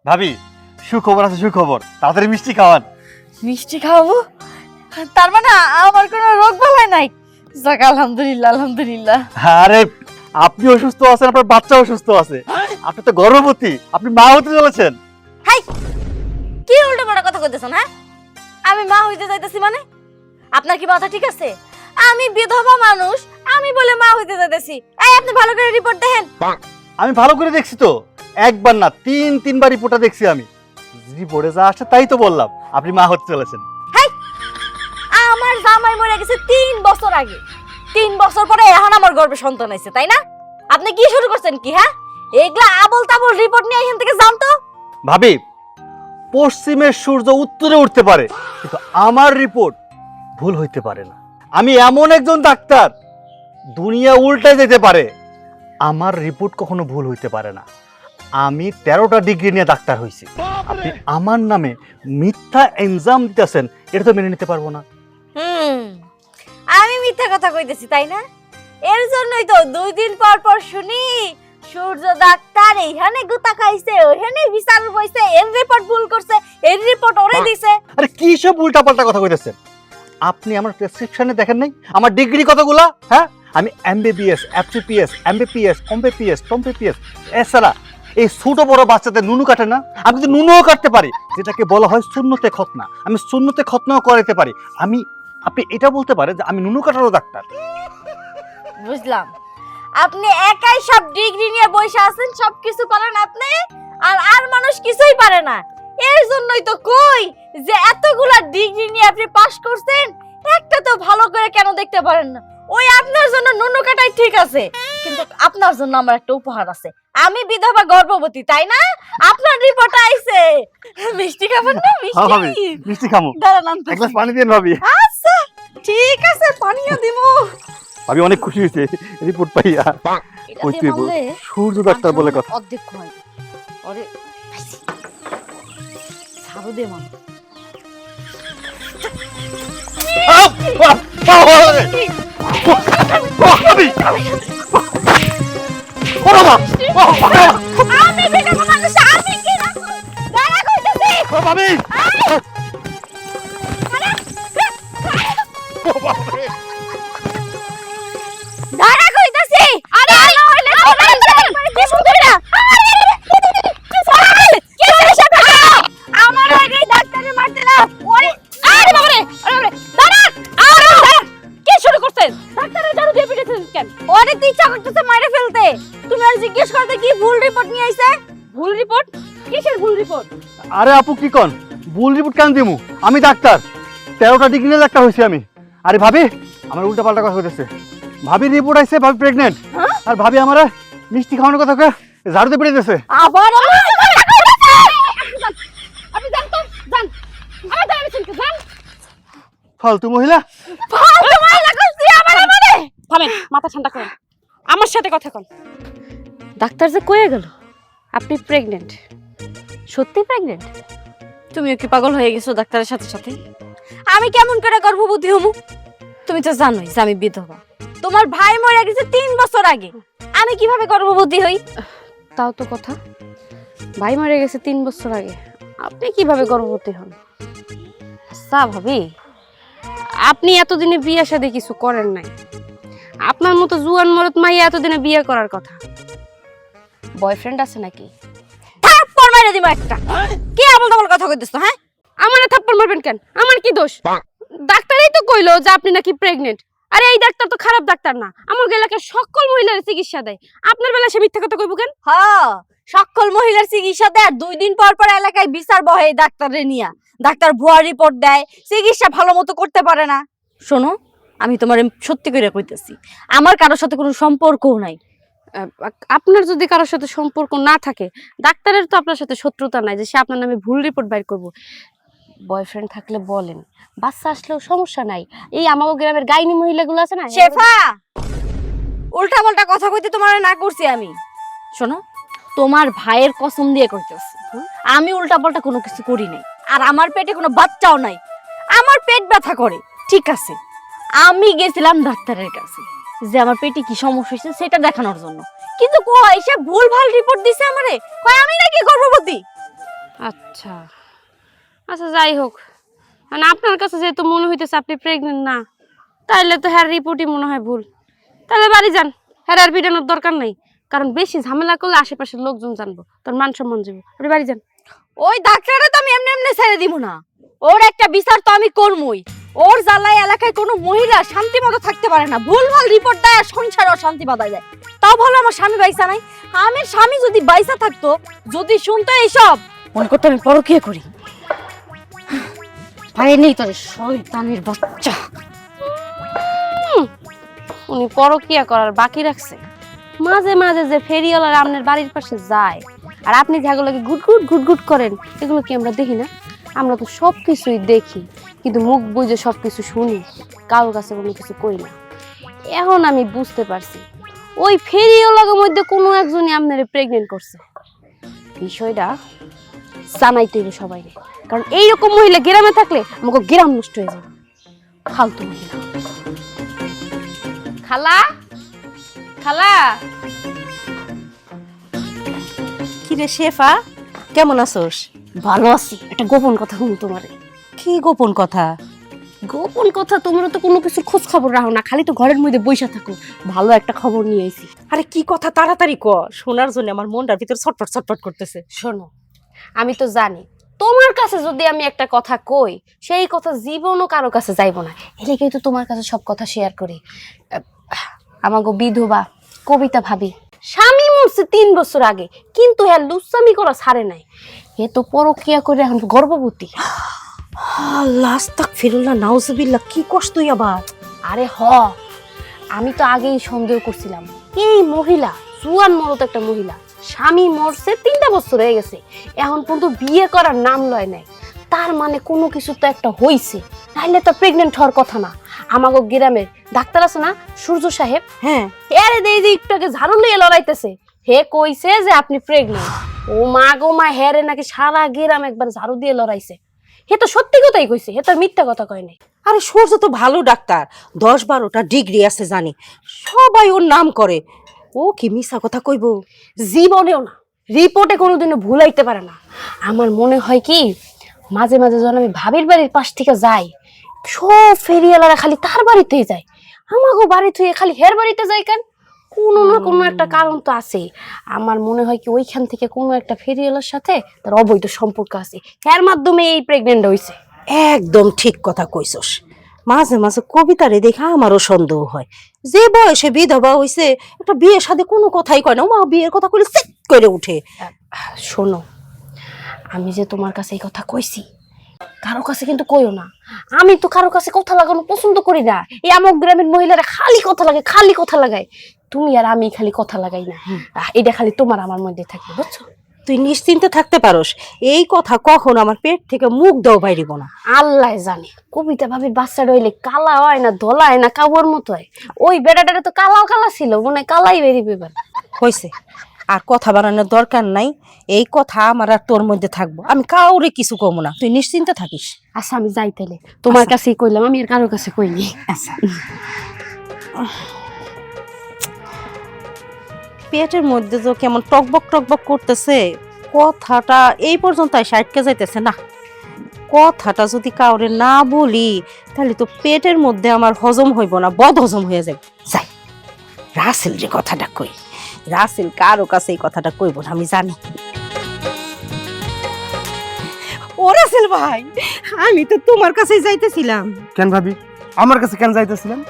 ভাবি সুখবর আছে, সুখবর, তাড়াতাড়ি মিষ্টি খাওয়ান। মিষ্টি খাওয়াবো? তার মানে আমার কোনো রোগ বালাই নাই? যাক আলহামদুলিল্লাহ আলহামদুলিল্লাহ। আরে আপনি অসুস্থ আছেন, আপনার বাচ্চা অসুস্থ আছে, আপনি তো গর্ভবতী, আপনি মা হতে চলেছেন। হাই, কি উল্টোপাল্টা কথা কইতেছেন? হ্যাঁ, আমি মা হইতে যাইতেছি মানে? আপনার কি মাথা ঠিক আছে? আমি বিধবা মানুষ, আমি বলে মা হইতে যাইতেছি? এই আপনি ভালো করে রিপোর্ট দেখেন। আমি ভালো করে দেখছি তো, একবার না তিনবার রিপোর্টটা দেখছি আমি। রিপোর্টে যা আসছে তাই তো বললাম, আপনি মা হতে চলেছেন। হাই, আমার জামাই মরে গেছে 3 বছর আগে। 3 বছর পরে এখন আমার গর্ভে সন্তান হইছে, তাই না? আপনি কি শুরু করছেন কি? হ্যাঁ, এগুলা আবল তাবল রিপোর্ট নিয়ে এখান থেকে যান তো। ভাবি, পশ্চিমের সূর্য উত্তরে উঠতে পারে, কিন্তু আমার রিপোর্ট ভুল হইতে পারে না। আমি এমন একজন ডাক্তার, দুনিয়া উল্টে যেতে পারে, আমার রিপোর্ট কখনো ভুল হইতে পারে না। আমি 13টা ডিগ্রি নিয়ে ডাক্তার হইছি, আপনি আমার নামে মিথ্যা এনজাম দিতেছেন, এটা তো মেনে নিতে পারবো না। আমি মিথ্যা কথা কইতেছি, তাই না? এর জন্যই তো 2 দিন পর পর শুনি সূর্য ডাক্তার এইখানে গুতা খাইছে, ওইখানে বিচার বইছে, এর রিপোর্ট ভুল করছে, এর রিপোর্ট ওরে দিছে। আরে কি সব উল্টাপাল্টা কথা কইতেছেন? আপনি আমার প্রেসক্রিপশনে দেখেন নাই আমার ডিগ্রি কতগুলা? হ্যাঁ, আমি এমবিবিএস, এফসিপিএস, এমবিপিএস, কমপিপিএস, টমপিপিএস, এছাড়া এই ছোট বড় বাচ্চাদের নুনু কাটে না, আমি তো নুনুও কাটতে পারি, যেটাকে বলা হয় সুন্নতে খতনা। আমি সুন্নতে খতনাও করাইতে পারি। আপনি এটা বলতে পারেন যে আমি নুনু কাটারও ডাক্তার। বুঝলাম, আপনি একাই সব ডিগ্রি নিয়ে বসে আছেন, সবকিছু পারেন আপনি, আর মানুষ কিছুই পারে না। এর জন্যই তো কই যে এতগুলা ডিগ্রি নিয়ে আপনি পাস করছেন, একটা তো ভালো করে কেন দেখতে পারেন না? ওই আপনার জন্য নুনু কাটাই ঠিক আছে, কিন্তু আপনার জন্য আমার একটা উপহার আছে। আমি বিধবা গর্ভবতী, তাই না? আপনার রিপোর্ট আইছে। মিষ্টি খাবেন না? হ্যাঁ ভাবি, মিষ্টি মিষ্টি খামো। দাঁড়ান এক আনতেছি। গ্লাস পানি দিন ভাবি। আচ্ছা ঠিক আছে, পানিও দিমু। ভাবি অনেক খুশি হয়েছে রিপোর্ট পাইয়া। এটা ওই দিয়ে তুই মারলে সূর্য ডাক্তার বলে কথা। অর্ধেক হয়। আরে ছাড়ো দে মান। আমি বিধবা মানুষ, আমি কি না দাঁড়া কইতেছি। দাঁড়া কইতেছি। আরে না হইলে দিশু কইরা। আমার আগে ডাক্তারে মারতে না। ওরে আরে বাবা রে, আরে বাবা রে, দাঁড়া। আরে দাঁড়া, কি শুরু করছেন? ডাক্তারে জারু দিয়ে পিটাইছেন কেন? ওরে তুই ইচ্ছা করতেছে মাইরে ফেলতে। তুমি আর জিজ্ঞেস করতে কি ভুল রিপোর্ট নিয়ে আইছে? ভুল রিপোর্ট? কিসের ভুল রিপোর্ট? আরে আপু কি কন, ভুল রিপোর্ট কেন দিমু? আমি ডাক্তার, 13টা ডিগ্রি নিয়ে ডাক্তার হইছি আমি। আরে ভাবি, আমার উল্টা পাল্টা কথা হইতেছে। ভাবি রিপোর্ট আইছে, ভাবি প্রেগনেন্ট, আর ভাবি আমার মিষ্টি খাওয়ানোর কথা কয়ে ঝাড়ুতে পেড়ে দিতেছে। আবার আপনি জান তো জান, আমার দাঁড়াইছেন কি জান? ফালতু মহিলা। ফালতু মাইলা করছি আমার মানে। থামেন, মাথা ঠান্ডা করেন, আমার সাথে কথা কন। ডাক্তার যে কয়ে গেল আপনি প্রেগনেন্ট, সত্যি প্রেগনেন্ট? তুমিও কি পাগল হয়ে গেছো ডাক্তারের সাথে সাথে? আমি কেমন করে গর্ভবতী হবো? তুমি তো জানোই যে আমি বিধবা। তোমার ভাই মরে গেছে 3 বছর আগে, আমি কিভাবে গর্ভবতী হই? তাও তো কথা, ভাই মারা গেছে 3 বছর আগে, আপনি কিভাবে গর্ভবতী হন? আচ্ছা ভাবি, আপনি এতদিনে বিয়ে শাদী কিছু করেন নাই, আপনার মতো জুয়ান মরদ মাইয়া এতদিনে বিয়ে করার কথা। বয়ফ্রেন্ড আছে নাকি? থাপ্পড় মাইরা দিমা একটা। কি আবল তাবল কথা কইতেছো? হ্যাঁ, আমারে থাপ্পড় মারবেন কেন? আমার কি দোষ? ডাক্তারই তো কইলো যে আপনি নাকি প্রেগনেন্ট। আরে এই ডাক্তার তো খারাপ ডাক্তার না, আমার এলাকার সকল মহিলার চিকিৎসা দেয়, আপনার বেলা সে মিথ্যা কথা কইব কেন? হ্যাঁ, সকল মহিলার চিকিৎসা দেয়, আর 2 দিন পর পর এলাকায় বিচার বহে এই ডাক্তারে নিয়া। ডাক্তার ভুয়া রিপোর্ট দেয়, চিকিৎসা ভালো মতো করতে পারে না। শোনো, আমি তোমার সত্যি করে কইতেছি, আমার কারোর সাথে কোনো সম্পর্কও নাই। আপনার যদি কারোর সাথে সম্পর্ক না থাকে, ডাক্তারের তো আপনার সাথে শত্রুতা নাই যে সে আপনার নামে ভুল রিপোর্ট বাইর করব। বয়ফ্রেন্ড থাকলে বলেন, বাচ্চা আসলেও সমস্যা নাই। এই আমাগো গ্রামের গাইনি মহিলাগুলো আছে না, শেফা, উল্টা পাল্টা কথা কইতে তোমার না করছি আমি। শোনো, তোমার ভাইয়ের কসম দিয়ে কইতেছি, আমি উল্টা পাল্টা কোনো কিছু করি নাই, আর আমার পেটে কোনো বাচ্চাও নাই। আমার পেট ব্যথা করে, ঠিক আছে, আমি গেছিলাম ডাক্তারের কাছে যে আমার পেটে কি সমস্যা হয়েছে সেটা দেখানোর জন্য, কিন্তু কই সে ভুলভাল রিপোর্ট দিছে আমারে, কই আমি নাকি গর্ভবতী। আচ্ছা আচ্ছা, যাই হোক, মানে আপনার কাছে যেহেতু মনে হইতেছে আপনি প্রেগনেন্ট না, তাইলে তো হ্যাঁ রিপোর্টই মনে হয় ভুল। তাহলে বাড়ি যান, হ্যাঁ আর পিটানোর দরকার নেই, কারণ বেশি ঝামেলা করলে আশেপাশের লোকজন জানবো, তোর মান সম্মান যাবো। আপনি বাড়ি যান। ওই ডাক্তারে তো আমি এমনি এমনি ছেড়ে দিব না, ওর একটা বিচার তো আমি করবই। ওর জ্বালায় এলাকায় কোনো মহিলা শান্তি মতো থাকতে পারে না, ভুলভাল রিপোর্ট দেয় আর সংসার অশান্তি বাঁধায় যায়। তাও ভালো আমার স্বামী বাইসা নাই, আমার স্বামী যদি বাইসা থাকতো, যদি শুনতো এইসব, মনে করতো আমি পরকীয়া করি। পাইনি তোর শয়তানের বাচ্চা। উনি পরকিয়া করার বাকি রাখছে, মাঝে মাঝে যে ফেরিওয়ালার আপনার বাড়ির পাশে যায় আর আপনি যেগুলোকে গুটগুট গুটগুট করেন, এগুলো কি আমরা দেখি না? আমরা তো সব কিছুই দেখি, কিন্তু মুখ বুঝে সব কিছু শুনি, কারোর কাছে কোনো কিছু কই না। এখন আমি বুঝতে পারছি ওই ফেরিওয়ালার মধ্যে কোনো একজনই আপনারে প্রেগনেন্ট করছে। বিষয়টা জানাইতে হবে সবাই, কারণ এইরকম মহিলা গ্রামে থাকলে আমাকে গ্রাম নষ্ট হয়ে যাবে। ফালতু মহিলা। খালা, খালা। কিরে শেফা, কেমন আছোস? ভালো আছি। একটা গোপন কথা শুনি তোমারে। কি গোপন কথা? গোপন কথা, তোমরা তো কোনো কিছু খোঁজ খবর রাখো না, খালি তো ঘরের মধ্যে বইসা থাকো। ভালো একটা খবর নিয়ে আইছি। আরে কি কথা, তাড়াতাড়ি ক, শোনার জন্য আমার মনটার ভিতর ছটফট ছটফট করতেছে। শোনো, আমি তো জানি তোমার কাছে যদি আমি একটা কথা কই, সেই কথা জীবনও কারো কাছে যাইব না, এলাকায় তো তোমার কাছে সব কথা শেয়ার করি। আমাগো বিধবা কবিতা ভাবি স্বামী মরছে 3 বছর আগে, কিন্তু হ্যাঁ লুচ্চামি করা ছাড়ে নাই। এ তো পরকিয়া করে এখন গর্ভবতী। আল্লাহ আস্তাগফিরুল্লাহ, নাউজুবিল্লাহ, কি কস তুই আবার? আরে আমি তো আগেই সন্দেহ করছিলাম এই মহিলা জুয়ান মরত একটা মহিলা, স্বামী মরছে 3টা বছর হয়ে গেছে, এখন পর্যন্ত বিয়ে করার নাম লয় নাই। তার মানে কোনো কিছু তো একটা হইছে, নাইলে তো প্রেগনেন্ট হওয়ার কথা না। আমাগো গ্রামের ডাক্তার আছে না, সূর্য সাহেব, হ্যাঁ, আরে দেই যে একটু আগে ঝাড়ু লইয়া লড়াইতেছে, হে কইছে যে আপনি প্রেগনেন্ট। ও মা গো মা, হ্যাঁ রে নাকি সারা গ্রাম একবার ঝাড়ু দিয়ে লড়াইছে। হে তো সত্যি কথাই কইছে, হে তো মিথ্যা কথা কয় নাই। আরে সূর্য তো ভালো ডাক্তার, 10-12টা ডিগ্রি আছে জানি, সবাই ওর নাম করে। ও কি মিছা কথা কইব? জীবনেও না, রিপোর্টে কোনোদিনও ভুল হইতে পারে না। আমার মনে হয় কি, মাঝে মাঝে যখন আমি ভাবির বাড়ির পাশ থেকে যাই, সব ফেরিওয়ালারা খালি তার বাড়িতেই যায়, আমাকেও বাড়ি থেকে খালি হের বাড়িতে যায় কেন? কোনো না কোনো একটা কারণ তো আছে। আমার মনে হয় কি ওইখান থেকে কোনো একটা ফেরিওয়ালার সাথে তার অবৈধ সম্পর্ক আছে, এর মাধ্যমে এই প্রেগনেন্ট হইছে। একদম ঠিক কথা কইছস। মাঝে মাঝে কবিতারে দেখা আমারও সন্দেহ হয়, যে বয়সে বিধবা হইছে একটা বিয়ের সাথে কোনো কথাই কয় না, ও মা বিয়ের কথা কইলে চেক করে উঠে। শোনো, আমি যে তোমার কাছে এই কথা কইছি, কারো কাছে কিন্তু কইও না। আমি তো কারো কাছে কথা লাগানো পছন্দ করি না। এই আমার গ্রামের মহিলারা খালি কথা লাগে, খালি কথা লাগায়। তুমি আর আমি খালি কথা লাগাই না, এটা খালি তোমার আমার মধ্যে থাকবে, বুঝছো? তুই নিশ্চিন্তে থাকতে পারোস, এই কথা কখন আমার পেট থেকে মুখ দাও বাইরিব না। আল্লাহ জানে কবিতা ভাবির বাচ্চা রইলে কালা হয় না ধলা হয় না কাবুর মতো হয়। ওই বেটাটা তো কালাও কালা ছিল, মনে হয় কালাই বেরিয়ে এবার। হয়েছে, আর কথা বানানোর দরকার নাই, এই কথা আমার আর তোর মধ্যে থাকবো, আমি কাউরে কিছু কমো না, তুই নিশ্চিন্তে থাকিস। আচ্ছা আমি যাই তাইলে, তোমার কাছেই কইলাম, আমি আর কারোর কাছে কইনি। আচ্ছা, পেটের মধ্যে তো কেমন টকবক টকবক করতেছে, কথাটা এই পর্যন্ত সাইটকে যাইতেছে না। কথাটা যদি কাউরে না বলি, তাহলে তো পেটের মধ্যে আমার হজম হইব না, বদ হজম হয়ে যাবে। যাই রাসেল যে কথাটা কই, রাসেল কারো কাছে এই কথাটা কইব না, আমি জানি। ও রাসেল ভাই, আমি তো তোমার কাছেই যাইতেছিলাম। কেন ভাবি, আমার কাছে কেন যাইতেছিলেন?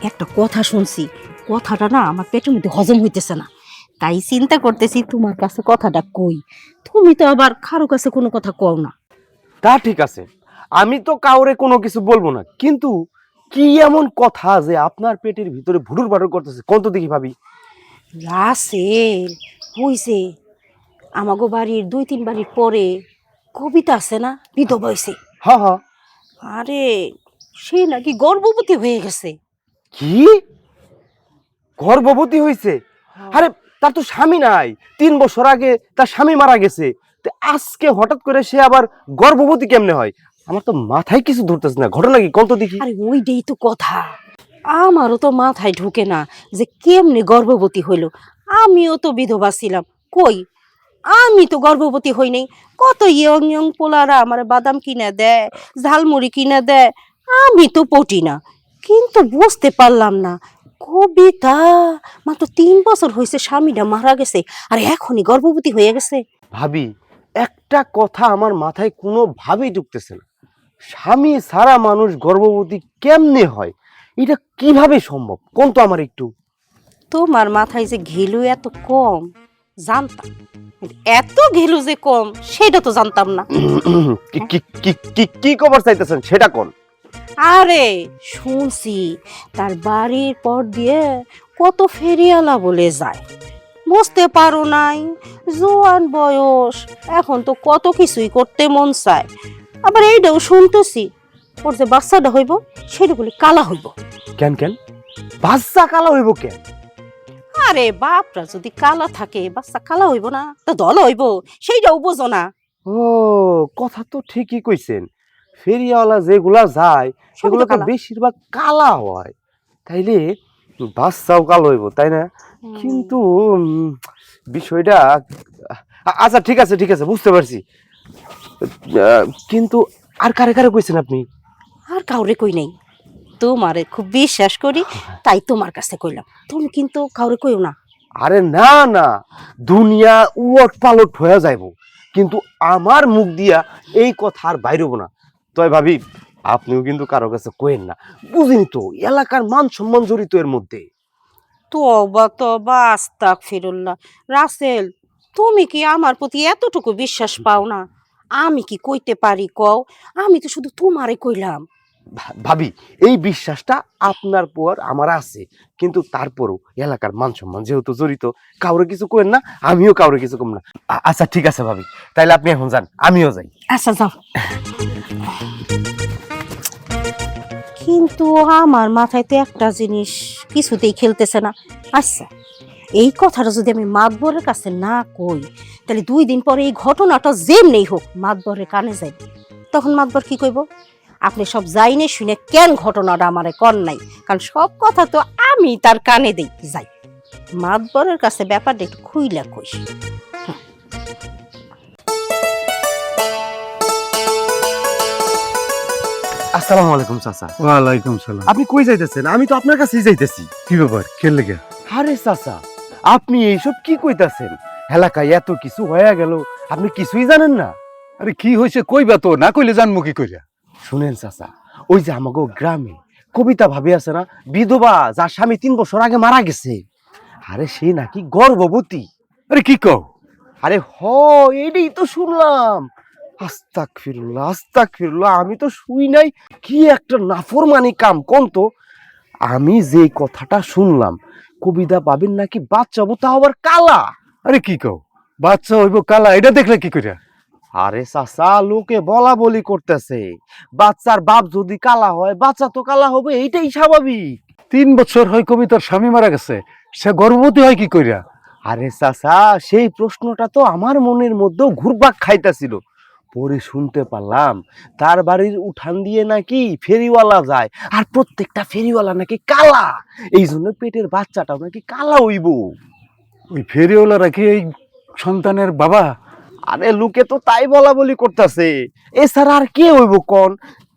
একটা কথা শুনছি, কথাটা না আমার পেটের মধ্যে হজম হইতেছে না, তাই চিন্তা করতেছি তোমার কাছে কথাটা কই। তুমি তো আবার কারো কাছে কোনো কথা কও না। তা ঠিক আছে, আমি তো কাউরে কোনো কিছু বলবো না, কিন্তু কি এমন কথা যে আপনার পেটের ভিতরে ভুটুর বাটুর করতেছে, কোন তো দেখি ভাবি। রাসেল হইছে, আমাগো বাড়ির 2-3 বাড়ির পরে কবিতা আছে না, বিধবা হইছে। হা হা, আরে সে নাকি গর্ভবতী হয়ে গেছে। কি গর্ভবতী হয়েছে? আরে তার তো স্বামী নাই, 3 বছর আগে তার স্বামী মারা গেছে, তো আজকে হঠাৎ করে সে আবার গর্ভবতী কেমনে হয়? আমার তো মাথায় কিছু ধরতেছে না, ঘটনা কি কোন তো দেখি। আরে ওইটাই তো কথা, আমারও তো মাথায় ঢুকে না যে কেমনে গর্ভবতী হইল। আমিও তো বিধবা ছিলাম, কই আমি তো গর্ভবতী হই নাই। কত ইয়ং ইয়ং পোলারা আমার বাদাম কিনে দেয়, ঝালমুড়ি কিনে দেয়, আমি তো পটি না। কিন্তু বুঝতে পারলাম না, কবিতা মাত্র 3 বছর হয়েছে স্বামীটা মারা গেছে, আর এখনই গর্ভবতী হয়ে গেছে। ভাবি, একটা কথা আমার মাথায় কোনোভাবেই ঢুকতেছে না। স্বামী ছাড়া মানুষ গর্ভবতী কেমনে হয়? এটা কিভাবে সম্ভব কোন তো আমার একটু। তোমার মাথায় যে ঘিলু এত কম জানতাম, কিন্তু এত ঘিলু যে কম সেটা তো জানতাম না। কি খবর চাইতেছেন সেটা কোন? আরে শুনছি তার বাড়ির পর দিয়ে কত ফেরিওয়ালা বলে যায়, বুঝতে পারো নাই? জোয়ান বয়স, এখন তো কত কিছুই করতে মন চায়। আবার এইটাও শুনতেছি ওর যে বাচ্চাটা হইব সেটা বলে কালা হইব। কেন কেন বাচ্চা কালো হইব কেন? আরে বাপরা, যদি কালা থাকে বাচ্চা কালা হইব না তো দল হইব, সেইটাও বোঝো না? ও, কথা তো ঠিকই কইছেন। ফেরিওয়ালা যেগুলা যায় সেগুলো তো কালা। বেশিরভাগ কালা হয়, তাইলে বাচ্চাও কালো হইব, তাই না? কিন্তু বিষয়টা আচ্ছা ঠিক আছে ঠিক আছে, বুঝতে পারছি। কিন্তু আর কারে কারে কইছেন আপনি? আর কাউরে কই নাই, তোমারে খুব বিশ্বাস করি তাই তোমার কাছে কইলাম। তুমি কিন্তু কাউরে কইও না। আরে না না, দুনিয়া উলট পালট হয়ে যাইব, কিন্তু আমার মুখ দিয়া এই কথা আর বাইরব না। তয় ভাবি, আপনিও কিন্তু কারো কাছে কইেন না, বুঝিনি তো এলাকার মান সম্মান জড়িত এর মধ্যে। তবা তবা আস্তাগফিরুল্লাহ। রাসেল, তুমি কি আমার প্রতি এতটুকু বিশ্বাস পাও না? আমি কি কইতে পারি কও? আমি তো শুধু তোমারে কইলাম। ভাবি, এই বিশ্বাসটা আপনার পর আমার আছে, কিন্তু তারপরও এলাকার মান সম্মান যেহেতু জড়িত, কাউরে কিছু কইেন না, আমিও কাউরে কিছু কম না। আচ্ছা ঠিক আছে ভাবি, তাইলে আপনি এখন যান, আমিও যাই। আচ্ছা যাও। কিন্তু আমার মাথায় তো একটা জিনিস কিছুতেই খেলতেছে না। আচ্ছা, এই কথাটা যদি আমি মাতবরের কাছে না কই, তাহলে 2 দিন পরে এই ঘটনাটা যেমনি হোক মাতবরের কানে যাইবে। তখন মাতবর কি কইব? আপনি সব যাইনে শুনে কেন ঘটনাটা আমারে কর নাই, কারণ সব কথা তো আমি তার কানে দেই। যাই মাতবরের কাছে ব্যাপারটা একটু খুইলা কই। আসসালামু আলাইকুম চাচা। ওয়ালাইকুম সালাম। আপনি কই যাইতেছেন? আমি তো আপনার কাছেই যাইতেছি। কি ব্যাপার, কে লেগে? আরে চাচা, আপনি এইসব কি কইতাছেন? এলাকায় এত কিছু হয়ে গেল, আপনি কিছুই জানেন না? আরে কি হয়েছে কইবা তো, না কইলে জানবো কি কইরা? শুনেন চাচা, ওই যে আমাগো গ্রামে কবিতা ভাবি আছে না, বিধবা, যার স্বামী 3 বছর আগে মারা গেছে, আরে সে নাকি গর্ভবতী। আরে কি কও? আরে এইটাই তো শুনলাম। আস্তাগফিরুল্লাহ আস্তাগফিরুল্লাহ, আমি তো শুই নাই। কি একটা নাফরমানি কাম কোন তো। আমি যে কথাটা শুনলাম, কবিতা পাবেন নাকি বাচ্চা হবো, তা আবার কালা। আরে কি কও, বাচ্চা হইব কালা, এটা দেখলে কি কইরা? আরে চাচা, লোকে বলা বলি করতেছে, বাচ্চার বাপ যদি কালা হয় বাচ্চা তো কালা হবে, এইটাই স্বাভাবিক। 3 বছর হয় কবিতার স্বামী মারা গেছে, সে গর্ভবতী হয় কি কইরা? আরে চাচা, সেই প্রশ্নটা তো আমার মনের মধ্যেও ঘুরপাক খাইতাছিল। পরে শুনতে পারলাম তার বাড়ির উঠান দিয়ে নাকি ফেরিওয়ালা যায়, আর প্রত্যেকটা ফেরিওয়ালা নাকি কালা, এই জন্য পেটের বাচ্চাটাও নাকি কালা হইব। ওই ফেরিওয়ালারা কি এই সন্তানের বাবা? আরে লোকে তো তাই বলা বলি করতেছে, এছাড়া আর কে হইব কোন?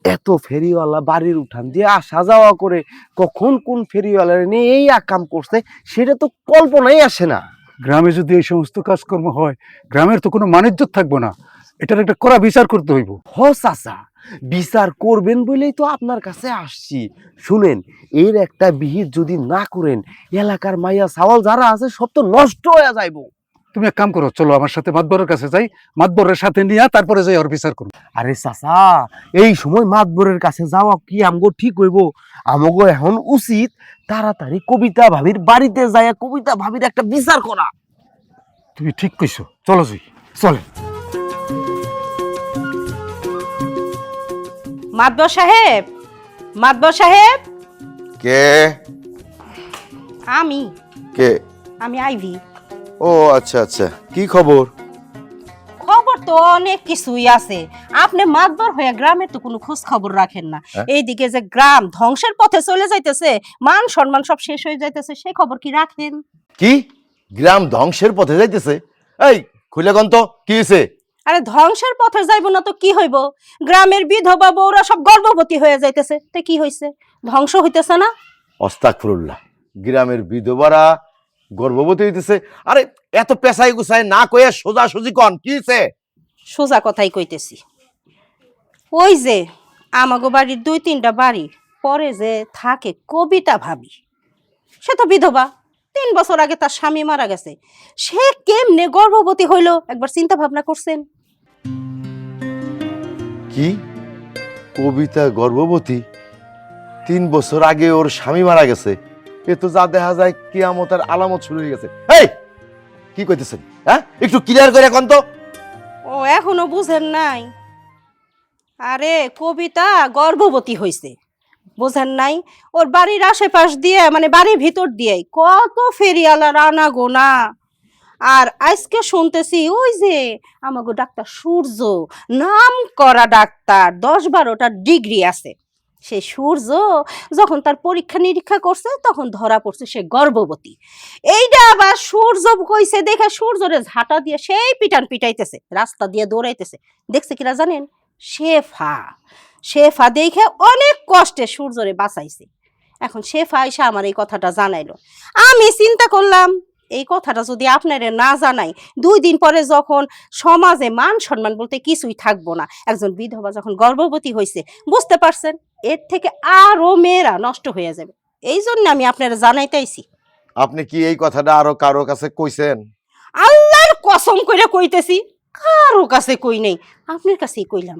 এত ফেরিওয়ালা বাড়ির উঠান দিয়ে আসা যাওয়া করে, কখন কোন ফেরিওয়ালার নিয়ে এই আকাম করছে সেটা তো কল্পনাই আসে না। গ্রামে যদি এই সমস্ত কাজকর্ম হয়, গ্রামের তো কোনো মানিজ্য থাকবো না। এটার একটা কড়া বিচার করতে হইব। হ চাচা, বিচার করবেন বলেই তো আপনার কাছে আসছি। শুনেন, এর একটা বিহিত যদি না করেন, এলাকার মাইয়া ছাওয়াল যারা আছে সব তো নষ্ট হয়ে যাইব। তুমি এক কাম করো, চলো আমার সাথে মাতবরের কাছে যাই, মাতবরের সাথে নিয়ে তারপরে যাই ওর বিচার করবো। আরে চাচা, এই সময় মাতবরের কাছে যাওয়া কি আমগো ঠিক হইব? আমগো এখন উচিত তাড়াতাড়ি কবিতা ভাবির বাড়িতে যায় কবিতা ভাবির একটা বিচার করা। তুমি ঠিক কইছো, চলো যাই। চলে। মাতবর সাহেব, মাতবর সাহেব। কে? আমি কে? আমি আইভি। ও আচ্ছা আচ্ছা, কি খবর? খবর তো অনেক কিছুই আছে। আপনি মাতবর হয়ে গ্রামের তো কোনো খোঁজ খবর রাখেন না। এইদিকে যে গ্রাম ধ্বংসের পথে চলে যাইতেছে, মান সম্মান সব শেষ হয়ে যাইতেছে, সেই খবর কি রাখেন? কি গ্রাম ধ্বংসের পথে যাইতেছে? এই খুলে গন্ত কি হয়েছে? আরে ধ্বংসের পথে যাইব না তো কি হইব? গ্রামের বিধবা বউরা সব গর্ভবতী হয়ে যাইতেছে, তো কি হইছে? ধ্বংস হইতেছে না? অস্তাগফিরুল্লাহ, গ্রামের বিধবারা গর্ভবতী হইতেছে? আরে এত পেশাই গুছাই না কয়ে সোজা সুজি কন কি হয়েছে? সোজা কথাই কইতেছি। ওই যে আমাগো বাড়ির 2-3টা বাড়ি পরে যে থাকে কবিতা ভাবি, সে তো বিধবা। 3 বছর আগে তার স্বামী মারা গেছে। সে কেমনে গর্ভবতী হইল একবার চিন্তা ভাবনা করছেন? কি কবিতা গর্ভবতী? 3 বছর আগে ওর স্বামী মারা গেছে, এ তো যা দেখা যায় কিয়ামতের আলামত শুরু হয়ে গেছে। এই কি কইতেছেন? হ্যাঁ, একটু ক্লিয়ার করে এখন তো। ও এখনো বুঝেন নাই? আরে কবিতা গর্ভবতী হইছে, বুঝেন নাই? ওর বাড়ির আশেপাশ দিয়ে মানে বাড়ির ভিতর দিয়ে কত ফেরিওয়ালার আনা গোনা। আর আজকে শুনতেছি ওই যে আমাগো ডাক্তার সূর্য, নাম করা ডাক্তার, 10-12টা ডিগ্রি আছে, সে সূর্য যখন তার পরীক্ষা নিরীক্ষা করছে তখন ধরা পড়ছে সে গর্ভবতী। এইটা আবার সূর্য কইছে দেখে সূর্যরে ঝাঁটা দিয়ে সেই পিটান পিটাইতেছে, রাস্তা দিয়ে দৌড়াইতেছে। দেখছে কিনা জানেন? শেফা দেখে অনেক কষ্টে সূর্যরে বাঁচাইছে। এখন শেফা এসে আমার এই কথাটা জানাইলো। আমি চিন্তা করলাম এই কথাটা যদি আপনারে না জানাই, 2 দিন পরে যখন সমাজে মান সম্মান বলতে কিছুই থাকবো না, একজন বিধবা যখন গর্ভবতী হয়েছে, বুঝতে পারছেন, এর থেকে আরো মেয়েরা নষ্ট হয়ে যাবে। এই জন্য আমি আপনারা জানাইতেছি। আপনি কি এই কথাটা আরো কারো কাছে কইছেন? আল্লাহর কসম করে কইতেছি, কারো কাছে কই নেই, আপনার কাছেই কইলাম।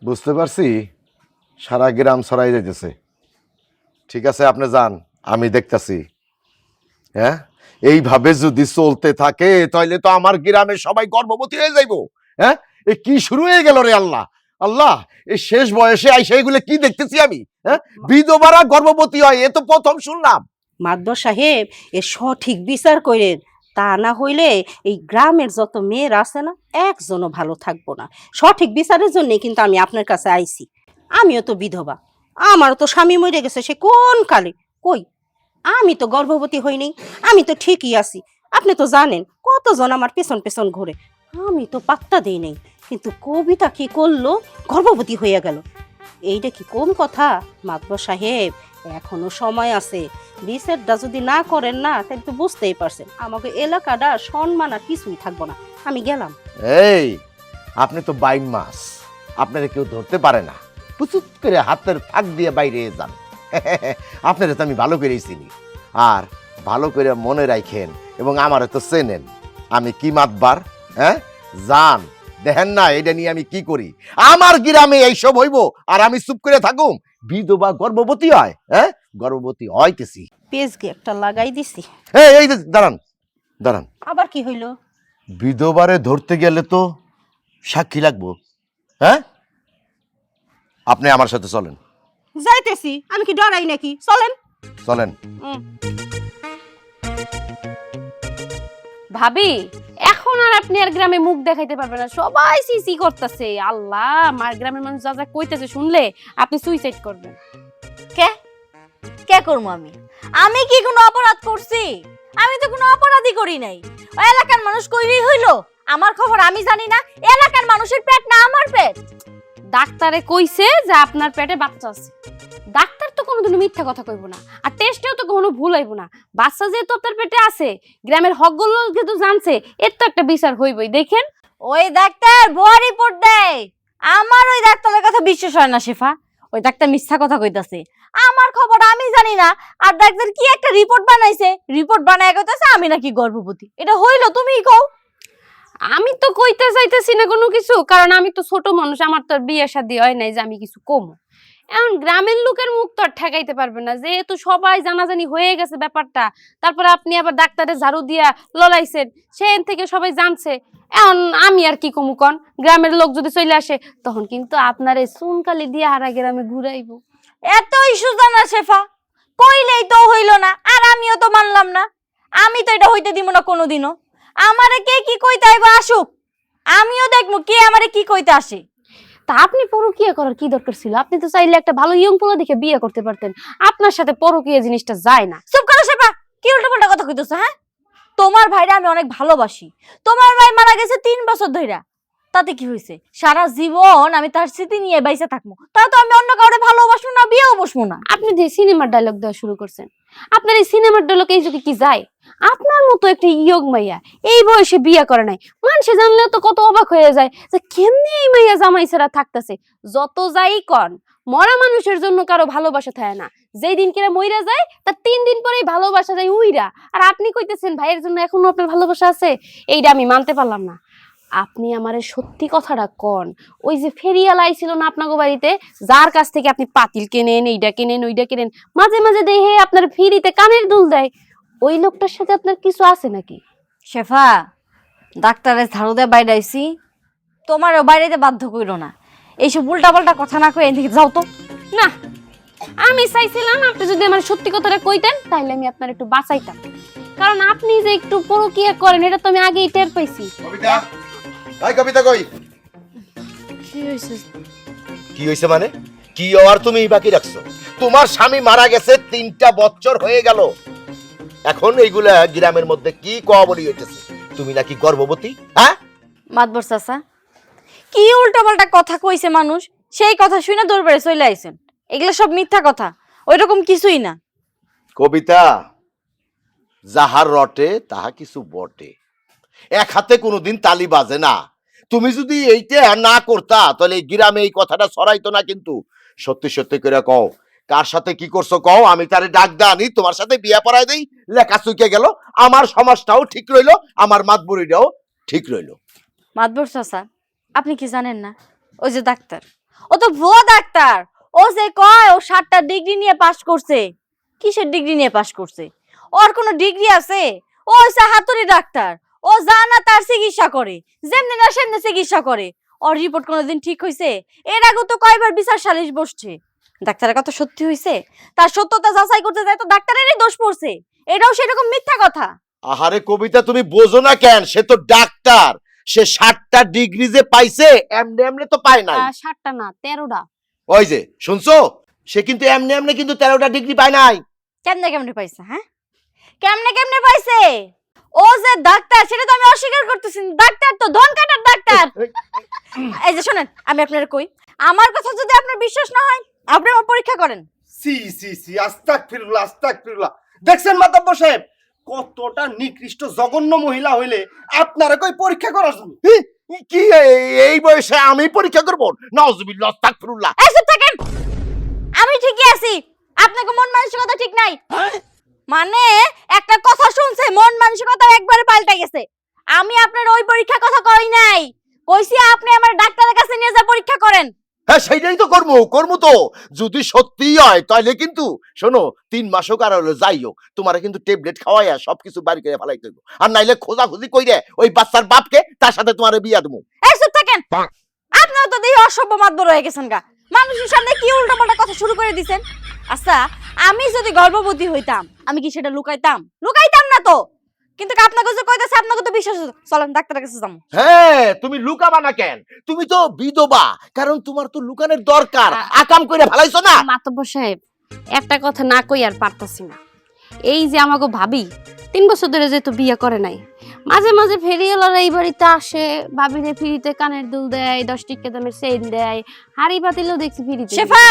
বুঝতে পারছি, সারা গ্রাম ছড়াই যাইতেছে। ঠিক আছে, আপনি যান, আমি দেখতাছি। হ্যাঁ, এইভাবে যদি চলতে থাকে তাহলে তো আমার গ্রামের সবাই গর্ভবতী হয়ে যাইবো। হ্যাঁ, এ কি শুরু হয়ে গেল রে আল্লাহ! আল্লাহ, এই শেষ বয়সে আইসা এগুলো কি দেখতেছি আমি? হ্যাঁ, বিধবারা গর্ভবতী হয়, এ তো প্রথম শুনলাম। মাদবর সাহেব, এ সঠিক বিচার করেন, তা না হইলে এই গ্রামের যত মেয়ের আছে না, একজনও ভালো থাকবো না। সঠিক বিচারের জন্যই কিন্তু আমি আপনার কাছে আইছি। আমিও তো বিধবা, আমারও তো স্বামী মরে গেছে সে কোন কালে। কই, আমি তো গর্ভবতী হইনি, আমি তো ঠিকই আছি। আপনি তো জানেন কতজন আমার পেছন পেছন ঘুরে, আমি তো পাত্তা দেই নাই। কিন্তু কবিতা কি করলো, গর্ভবতী হইয়া গেল। এইটা কি কম কথা? মাদবর সাহেব, এখনো সময় আছে। বিচারটা যদি না করেন না, তাহলে তো বুঝতেই পারছেন আমাকে এলাকাটা সম্মান আর কিছুই থাকবো না। আমি গেলাম। এই, আপনি তো বাইন মাছ, আপনারা কেউ ধরতে পারে না। পুচুত করে হাতের ফাঁক দিয়ে বাইরে যান। আপনারা তো আমি ভালো করেই চিনি, আর ভালো করে মনে রাখেন, এবং আমারে তো চেনেন আমি কি মাতবার। হ্যাঁ, যান, দেখেন না এটা নিয়ে আমি কি করি। আমার গ্রামে এইসব হইব আর আমি চুপ করে থাকুম? বিধবা গর্ভবতী হয়? হ্যাঁ, গর্ভবতী হইতেছি। পেজকে একটা লাগাই দিছি। এই যে, দাঁড়ান দাঁড়ান, আবার কি হইল? বিধবারে ধরতে গেলে তো সাক্ষী লাগবো। হ্যাঁ, আপনি আমার সাথে চলেন। যাইতেছি, আমি কি ডরাই নাকি? চলেন। চলেন। ভাবি, এখন আর আপনি আর গ্রামে মুখ দেখাইতে পারবেন না, সবাই সিসি করতেছে। আল্লাহ, আমার গ্রামের মানুষ যা যা কইতেছে শুনলে আপনি সুইসাইড করবেন। কে কে করবো আমি? আমি কি কোনো অপরাধ করছি? আমি তো কোনো অপরাধই করি নাই। ওই এলাকার মানুষ কইলেই হইলো আমার খবর আমি জানি না? এলাকার মানুষের পেট না আমার পেট? ডাক্তারে কইছে যে আপনার পেটে বাচ্চা আছে। ডাক্তার তো কোনোদিনও মিথ্যা কথা কইব না, আর টেস্টেও তো কোনো ভুল হইব না। বাচ্চা যেহেতু আপনার পেটে আছে, গ্রামের হকগুলো যেহেতু জানছে, এর তো একটা বিচার হইবই। দেখেন, ওই ডাক্তার ভুয়া রিপোর্ট দেয়। আমার ওই ডাক্তারের কথা বিশ্বাস হয় না শেফা। ওই ডাক্তার মিথ্যা কথা কইতাছে। আমার খবর আমি জানি না, আর ডাক্তার কি একটা রিপোর্ট বানাইছে, রিপোর্ট বানায় কইতাছে আমি নাকি গর্ভবতী। এটা হইলো? তুমিই কও। আমি তো কইতে চাইতেছি না কোনো কিছু, কারণ আমি তো ছোট মানুষ, আমার তো বিয়ে শাদী হয় নাই যে আমি কিছু কমো। এখন গ্রামের লোকের মুখ তো আর ঠেকাইতে পারবে না, যেহেতু সবাই জানাজানি হয়ে গেছে ব্যাপারটা। তারপরে আপনি আবার ডাক্তারের ঝাড়ু দিয়া ললাইছেন, সেখান থেকে সবাই জানছে। এখন আমি আর কি কমু কন? গ্রামের লোক যদি চলে আসে, তখন কিন্তু আপনার এই চুনকালি দিয়ে হারা গ্রামে ঘুরাইবো। এতই সুজা না শেফা, কইলেই তো হইলো না, আর আমিও তো মানলাম না। আমি তো এটা হইতে দিব না কোনোদিনও। আমারে কে কি কইতে আইব আসুক, আমিও দেখবো কে আমারে কি কইতে আসে। তা আপনি পরকীয়া করার কি দরকার ছিল? আপনি তো চাইলে একটা ভালো ইয়ং পোলা দেখে বিয়ে করতে পারতেন। আপনার সাথে পরকীয়া জিনিসটা যায় না। চুপ করো শেফা, কি উল্টো পাল্টা কথা কইতেছো? হ্যাঁ, তোমার ভাইরা আমি অনেক ভালোবাসি। তোমার ভাই মারা গেছে 3 বছর ধইরা, তাতে কি হয়েছে? সারা জীবন আমি তার স্মৃতি নিয়ে বাইসে থাকবো, তা তো আমি অন্য কাউরে ভালোবাসবো না, বিয়েও বসবো না। আপনি যে সিনেমার ডায়লগ দেওয়া শুরু করছেন, আপনার এই সিনেমার ডায়লগ এই যুগে কি যায়? আপনার মতো একটা ইয়ং মাইয়া এই বয়সে বিয়ে করে নাই, মানুষে জানলেও তো কত অবাক হয়ে যায় যে কেমনি এই মাইয়া জামাই ছাড়া থাকতেছে। যত যাই কন, মরা মানুষের জন্য কারো ভালোবাসা থাকে না, যেই দিন কিরা মইরা যায় তার 3 দিন পরেই ভালোবাসা যায় উইরা। আর আপনি কইতেছেন ভাইয়ের জন্য এখনো আপনার ভালোবাসা আছে, এইটা আমি মানতে পারলাম না। আপনি আমারে সত্যি কথাটা কন, ওই যে ফেরিয়ালা আইছিল না আপনাকে বাড়িতে, যার কাছ থেকে আপনি পাতিল কেনেন, এইটা কেনেন, ওইটা কেনেন, মাঝে মাঝে দেখে আপনার ফিরিতে কানের দুল দেয়, ওই লোকটার সাথে আপনার কিছু আছে নাকি? শেফা, ডাক্তারের ঝাড়ু দিয়ে বাইরে আইছি, তোমারও বাইরেতে বাধ্য কইরো না। এইসব উল্টাপাল্টা কথা না কই এদিকে যাও তো। না, আমি চাইছিলাম আপনি যদি আমার সত্যি কথাটা কইতেন তাহলে আমি আপনার একটু বাঁচাইতাম, কারণ আপনি যে একটু পরকিয়া করেন এটা তো আমি আগেই টের পাইছি। কবিতা, ভাই কবিতা কই? কি হইছে? কি হইছে মানে? কি আর তুমি বাকি রাখছো? তোমার স্বামী মারা গেছে 3টা বছর হয়ে গেল, এখন এইগুলা গ্রামের মধ্যে কি কওয়া বলি হইতেছে? তুমি নাকি গর্ভবতী? হ্যাঁ মাতবর চাচা, কি উল্টাপাল্টা কথা কইছে মানুষ, সেই কথা শুনে দরবারে চলে আইছেন। এগুলো সব মিথ্যা কথা, ওইরকম কিছুই না। কবিতা, যাহার রটে তাহা কিছু বটে, এক হাতে কোনোদিন তালি বাজে না। তুমি যদি এইটা না করতা তাহলে এই গ্রামে এই কথাটা ছড়াইতো না। কিন্তু সত্যি সত্যি করে কও, কার সাথে কি করছো কও, আমি তারে ডাক দানি, তোমার সাথে বিয়া পড়াই দেই, লেখা চুকে গেল, আমার সমাজটাও ঠিক রইলো, আমার মাতবরিটাও ঠিক রইলো। মাতবর চাচা, আপনি কি জানেন না, ওই যে ডাক্তার, ও তো ভুয়া ডাক্তার। ও যে কয় ও 7টা ডিগ্রি নিয়ে পাস করছে, কিসের ডিগ্রি নিয়ে পাস করছে? ওর কোনো ডিগ্রি আছে? ও হচ্ছে হাতুড়ি ডাক্তার, ও জানা তার চিকিৎসা করে, যেমনি না সেমনি চিকিৎসা করে। ওর রিপোর্ট কোনোদিন ঠিক হয়েছে? এর আগে তো কয়বার বিচার সালিশ বসছে। ডাক্তারের কথা সত্যি হয়েছে, তার সত্যতা যাচাই করতে যায় তো ডাক্তারেরই দোষ পড়ছে, এটাও সেরকম মিথ্যা কথা। আহারে কবিতা, তুমি বোঝো না কেন? সে তো ডাক্তার, সে 7টা ডিগ্রি যে পাইছে এমনি এমনি তো পায় নাই। 7টা না 13টা। ওই যে শুনছো, সে কিন্তু এমনি এমনি কিন্তু 13টা ডিগ্রি পায় নাই। কেমনে কেমনে পাইছে? হ্যাঁ, কেমনে কেমনে পাইছে? ও যে ডাক্তার সেটা তো আমি অস্বীকার করতেছি না। ডাক্তার তো ধন কাটার ডাক্তার। এই যে শুনেন, আমি আপনার কই, আমার কথা যদি আপনার বিশ্বাস না হয় আপনি আমার পরীক্ষা করেন। সি সি সি, আস্তাগফিরুল্লাহ আস্তাগফিরুল্লাহ। দেখছেন মাতাব্বর সাহেব, কতটা নিকৃষ্ট জঘন্য মহিলা হইলে আপনারা কই পরীক্ষা করার জন্য? কি এই বয়সে আমি পরীক্ষা করবো? নাউজুবিল্লাহ, আস্তাগফিরুল্লাহ। এই চুপ থাকেন, আমি ঠিকই আছি, আপনাকে মন মানসিকতা ঠিক নাই। মানে একটা কথা শুনছে, মন মানসিকতা একবারে পাল্টে গেছে। আমি আপনার ওই পরীক্ষার কথা কই নাই, কইছি আপনি আমার ডাক্তারের কাছে নিয়ে যা পরীক্ষা করেন। হ্যাঁ, সেইটাই তো করবো তো। যদি সত্যিই হয় তাহলে কিন্তু শোনো, 3 মাস হোক আর হলো যাই হোক, তোমার কিন্তু ট্যাবলেট খাওয়াইয়া সবকিছু বাড়ি করে ফেলাই দেবো। আর নাইলে খোঁজাখুঁজি কইরে ওই বাচ্চার বাপকে তার সাথে তোমার বিয়া দেবো। এই চুপ থাকেন, আপনারা তো দেখি অসভ্য মাতবর হয়ে গেছেন গা, মানুষের সামনে কি উল্টাপাল্টা কথা শুরু করে দিছেন। আচ্ছা, আমি যদি গর্ভবতী হইতাম আমি কি সেটা লুকাইতাম? লুকাইতাম না তো। কিন্তু আপনাকে যে কইতাছে আপনাকে তো বিশ্বাস হতো। চলেন ডাক্তারের কাছে যাবো। হ্যাঁ, তুমি লুকাবা না কেন? তুমি তো বিধবা, কারণ তোমার তো লুকানোর দরকার। আকাম কইরা ফেলাইছো না। মাতব্বর সাহেব, একটা কথা না কই আর পারতাছি না। এই যে আমাকে ভাবি 3 বছর ধরে যেহেতু বিয়ে করে নাই, মাঝে মাঝে ফেরিওয়ালারা এই বাড়িতে আসে, ভাবিরে ফিরিতে কানের দুল দেয়, 10 টিকা দামের চেইন দেয়, হাড়ি পাতিলও দেখছি ফিরিতে। শেফা,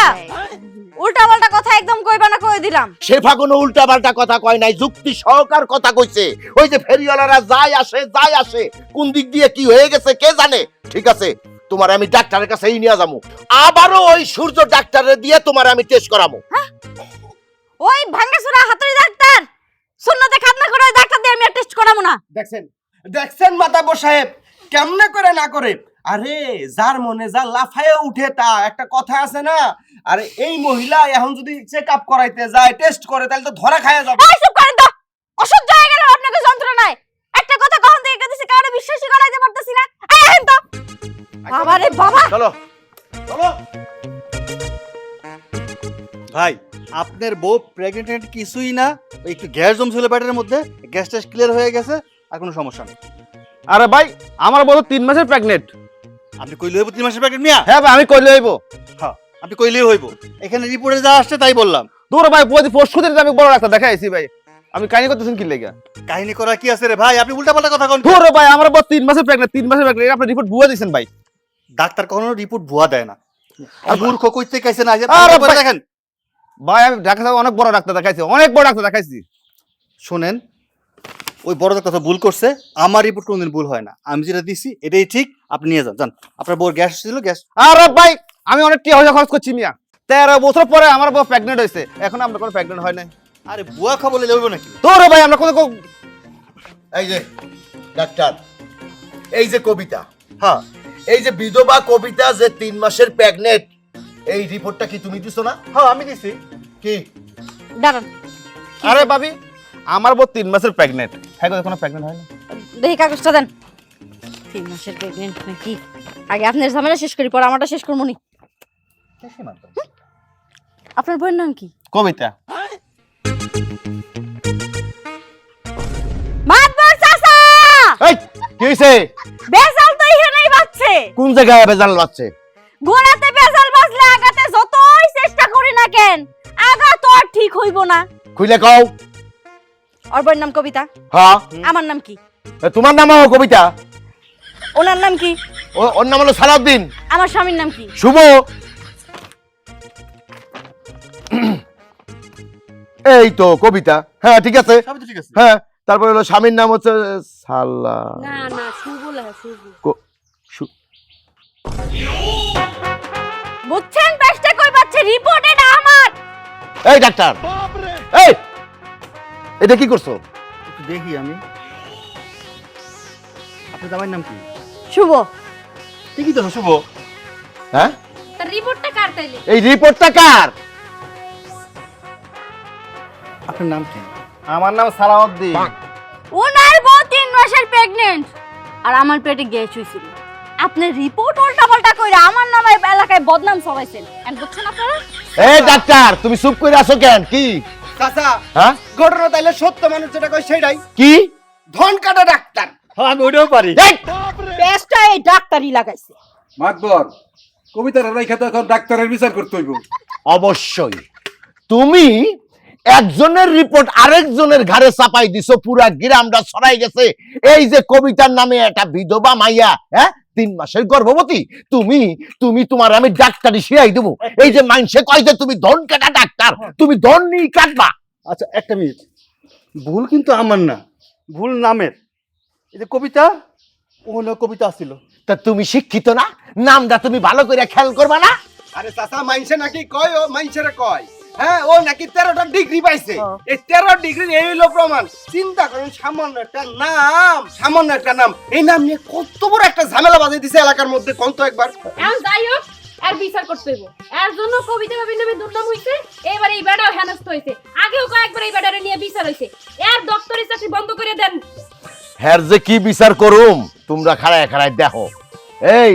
উল্টাপাল্টা কথা একদম কইবা না, কই দিলাম। শেফা কোনো উল্টাপাল্টা কথা কয় নাই, যুক্তি সহকার কথা কইছে। ওই যে ফেরিওয়ালারা যায় আসে, কোন দিক দিয়ে কি হয়ে গেছে কে জানে। ঠিক আছে, তোমার আমি ডাক্তারের কাছেই নিয়ে যাবো, আবারও ওই সূর্য ডাক্তারের দিয়ে তোমার আমি টেস্ট করাবো। ওই ভাঙ্গাসুরা হাতুড়ি ডাক্তার সুন্নতে খাতনা করে ওই ডাক্তার দিয়ে আমি আর টেস্ট করাবো না। দেখছেন মাতাব্বর সাহেব কেমনে করে না করে? আরে যার মনে যা লাফায়ে উঠে তা, একটা কথা আছে না? আরে এই মহিলা এখন যদি চেক আপ করাইতে যায়, টেস্ট করে, তাহলে তো ধরা খায়া যাবে। এই চুপ করেন তো, অসহ্য হয়ে গেল আপনাকে যন্ত্রণায়। একটা কথা কখন থেকে কইতেছি, কারণে বিশ্বাসই করাইতে পারতেছি না। এই আহেন তো। বাবা রে বাবা। চলো চলো। ভাই, আপনার বউ প্রেগনেন্ট কিছুই না, ওই একটু গ্যাস জমছিল পেটের মধ্যে, গ্যাস টেস্ট ক্লিয়ার হয়ে গেছে, আর কোনো সমস্যা নেই। আরে ভাই, আমার বড় 3 মাসের প্রেগনেন্ট। আপনি কইলে হইব 3 মাসের প্রেগনেন্ট মিয়া? হ্যাঁ ভাই, আমি কইলে হইব। হ্যাঁ, আপনি কইলেই হইব। এখানে রিপোর্টে যা আসছে তাই বললাম। দূর ভাই, পোস্ট করতে আমি বড় ডাক্তার দেখাইছি ভাই। আমি কাহিনী করতেছেন কি লেগা? কাহিনী করা কি আছে রে ভাই, আপনি উল্টাপাল্টা কথা কোন। ধরো ভাই, আমার বউ 3 মাসের প্রেগনেন্ট, 3 মাসের প্রেগনেন্ট, আপনি রিপোর্ট ভুয়া দিয়েছেন ভাই। ডাক্তার কখনো রিপোর্ট ভুয়া দেয় না। আর মূর্খ কইতে কাইছে না, আরে ভাই। দেখেন ভাই আমি ডাক্তার অনেক বড় ডাক্তার দেখাইছি, অনেক বড় ডাক্তার দেখাইছি। শোনেন, ওই বড় কথা ভুল করছে, আমার রিপোর্ট কোনদিন ভুল হয় না। আমি যেটা দিছি এটাই ঠিক, আপনি নিয়ে যান যান। আপনার বউর গ্যাস ছিল, গ্যাস। আরে ভাই আমি অনেক টাকা খরচ করছি মিয়া, 13 বছর পরে আমার বউ প্রেগনেন্ট হয়েছে, এখন আমরা কোনো প্রেগনেন্ট হয় নাই। আরে বুয়া খবর লইব নাকি? তোরে ভাই আমরা কোনো এই যে ডাক্তার, এই যে কবিতা, হ্যাঁ, এই যে বিধবা কবিতা যে 3 মাসের প্রেগনেন্ট, এই রিপোর্টটা কি তুমি দিছো না? হ্যাঁ আমি দিছি। কি দাঁড়ান, আরে ভাবি আমার বউ 3 মাসের প্রেগনেন্ট, হ্যাঁ কোনো প্রেগনেন্ট হয় না। দেখি কাগজটা দেন। 3 মাসের প্রেগনেন্ট নাকি? আগে আপনার ঝামেলা শেষ করি, পর আমারটা শেষ করবো নি। আপনার বইয়ের নাম কি? কবিতা। মাতবর চাচা! এই কি হইছে? বেজাল তো এখানেই বাজছে। কোন জায়গায় বেজাল বাজছে? গোড়াতে বেজাল বাজলে আগাতে যতই চেষ্টা করি না কেন, আগা তো আর ঠিক হইব না। খুইলে কও। ওর বইয়ের নাম কবিতা, হ্যাঁ, আমার নাম কি? তোমার নামও কবিতা, ওনার নাম কি? ওর নাম হলো সালাউদ্দিন। আমার স্বামীর নাম কি? শুভ। এই তো কবিতা, হ্যাঁ ঠিক আছে। সবই তো ঠিক আছে। হ্যাঁ, তারপরে হলো স্বামীর নাম হচ্ছে সালা। না না, শুভ লেখা, শুভ। বুঝছেন পেশটা কই পাচ্ছে, রিপোর্ট এটা আমার। এই ডাক্তার, এই এটা কি করছো? একটু দেখি আমি। আপনার জামাইয়ের নাম কি? শুভ। ঠিকই তো শুভ। হ্যাঁ, তার রিপোর্টটা কার তাইলে? এই রিপোর্টটা কার? আপনার নাম কি? আমার নাম সালাউদ্দিন। ওনার বউ 3 মাসের প্রেগন্যান্ট, আর আমার পেটে গ্যাস হইছিল। আপনি রিপোর্ট উল্টাপাল্টা কইরা আমার নামে এলাকায় বদনাম ছড়াইছেন। এন্ড বুঝছেন আপনারা? এই ডাক্তার তুমি চুপ করে আছো কেন? কি চাচা, হ্যাঁ ঘটনা তাইলে সত্য মানুষ যেটা কয় সেটাই, কি? ধন কাটা ডাক্তার। হ্যাঁ আমি ওইটাও পারি। এই! পেস্টটা এই ডাক্তারই লাগাইছে। মাতবর কবিতার রাইখা তো এখন ডাক্তারের বিচার করতে হইব। অবশ্যই তুমি একজনের রিপোর্ট আরেকজনের ঘাড়ে চাপাই দিছো, পুরা গ্রামটা ছড়াই গেছে এই যে কবিতার নামে একটা বিধবা মাইয়া, হ্যাঁ 3 মাসের গর্ভবতী। তুমি তুমি তোমার আমি ডাক্তারি শিয়াই দেবো। এই যে মাইনসে কয় যে তুমি ধন কাটা ডাক্তার, তুমি ধন নিয়ে কাটবা। আচ্ছা একটা মিনিট, ভুল কিন্তু আমার না, ভুল নামের। এই যে কবিতা, ওখানে কবিতা ছিল। তা তুমি শিক্ষিত না, নামটা তুমি ভালো করে খেয়াল করবা না? আরে চাচা, মাইনসে নাকি কয়, ও মাইনসেরে কয় হ্যাঁ ও নাকি 13টা ডিগ্রি পাইছে। এই 13 ডিগ্রি এই হলো প্রমাণ। চিন্তা করেন, সামান্য একটা নাম, সামান্য একটা নাম, এই নাম নিয়ে কত বড় একটা ঝামেলা বাজিয়ে দিছে এলাকার মধ্যে। কোন তো একবার এখন যাই হোক, আর বিচার করতে হইব। এর জন্য কবিতা ভাবির নামে দুর্নাম হইছে, এবার এই বেড়াও হেনস্ত হইছে। আগেও কয়েকবার এই বেড়ারে নিয়ে বিচার হইছে। এর দপ্তরি চাকরি বন্ধ করে দেন। হ্যার যে কি বিচার করুম তোমরা খাড়ায় খাড়ায় দেখো। এই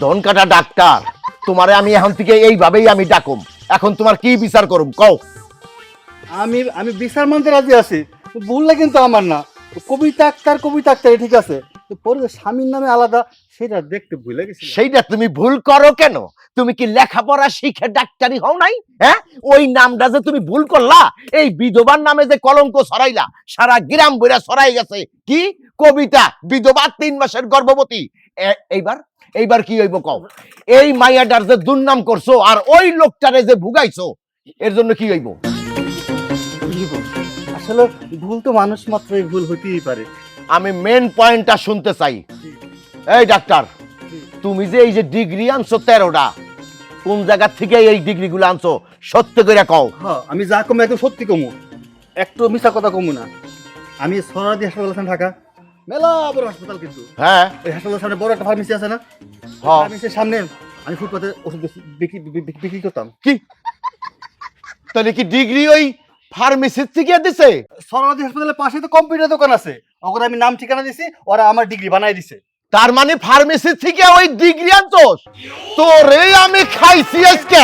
ধন কাটা ডাক্তার, তোমারে আমি এখন থেকে এইভাবেই আমি ডাকুম। এখন তোমার কি বিচার করুম কও? আমি আমি বিচার মানতে রাজি আছি, ভুলটা কিন্তু আমার না। কবিতা আক্তার ঠিক আছে, পরে যে স্বামীর নামে আলাদা, সেটা দেখতে ভুলে গেছি। সেইটা তুমি ভুল করো কেন? তুমি কি লেখাপড়া শিখে ডাক্তারি হও নাই? হ্যাঁ, ওই নামটা যে তুমি ভুল করলা, এই বিধবার নামে যে কলঙ্ক ছড়াইলা, সারা গ্রাম বইরা ছড়াই গেছে। কি কবিতা বিধবা 3 মাসের গর্ভবতী। এইবার কি হইব কও? এই মাইয়াটার যে দুর্নাম করছো আর ওই লোকটারে যে ভুগাইছো, এর জন্য কি হইব? আসলে ভুল তো মানুষ মাত্রই ভুল হইতেই পারে। আমি মেন পয়েন্টটা শুনতে চাই। এই ডাক্তার, তুমি যে এই যে ডিগ্রি আনছো 13টা, কোন জায়গা থেকে এই ডিগ্রিগুলো আনছো সত্যি করে কও। হ্যাঁ আমি যা কমু একদম সত্যি কমু, একটু মিথ্যা কথা কমু না। আমি সরাদি হাসপাতাল আছে ঢাকা, মেলা বড় হাসপাতাল, কিন্তু হ্যাঁ এই হাসপাতালের সামনে বড় একটা ফার্মেসি আছে না, হ্যাঁ। ফার্মেসির সামনে আমি ফুটপাতে ওষুধ বিক্রি করতাম। কি তাহলে কি ডিগ্রি ওই ফার্মেসির থেকে দিছে? সরাদি হাসপাতালের পাশে তো কম্পিউটার দোকান আছে, ওখানে আমি নাম ঠিকানা দিছি, ওরা আমার ডিগ্রি বানাই দিছে। তার মানে ফার্মেসি থেকে ওই ডিগ্রি আনছোস? তোরে আমি খাইছি আজকে।